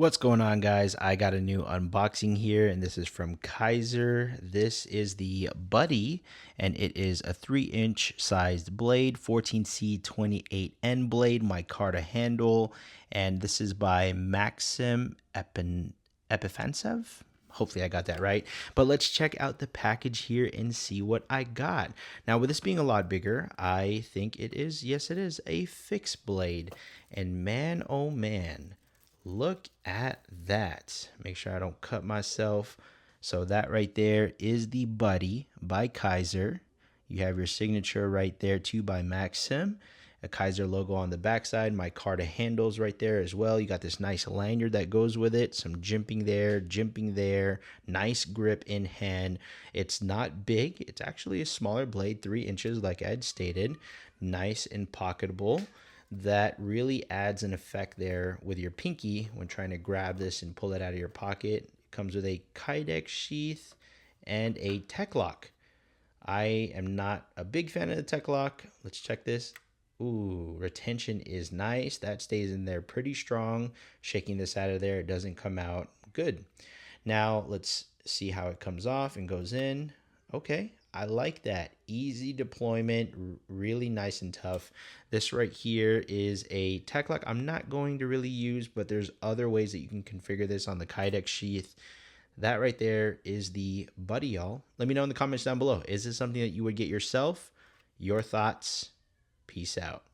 What's going on, guys? I got a new unboxing here, and this is from Kizer. This is the Buddy, and it is a 3-inch sized blade, 14C28N blade, micarta handle, and this is by Maxim Epifensev. Hopefully I got that right. But let's check out the package here and see what I got. Now, with this being a lot bigger, I think it is, yes, it is a fixed blade. And man, oh man, look at that. Make sure I don't cut myself. So that right there is the Buddy by Kizer. You have your signature right there too by Maxim. A Kizer logo on the backside. Micarta handles right there as well. You got this nice lanyard that goes with it. Some jimping there. Nice grip in hand. It's not big. It's actually a smaller blade, 3 inches like I had stated. Nice and pocketable. That really adds an effect there with your pinky when trying to grab this and pull it out of your pocket. It comes with a Kydex sheath and a tech lock. I am not a big fan of the tech lock. Let's check this. Ooh, retention is nice. That stays in there pretty strong. Shaking this out of there, it doesn't come out. Good. Now let's see how it comes off and goes in. Okay, I like that. Easy deployment, really nice and tough. This right here is a tech lock I'm not going to really use, but there's other ways that you can configure this on the Kydex sheath. That right there is the Buddy, y'all. Let me know in the comments down below. Is this something that you would get yourself? Your thoughts? Peace out.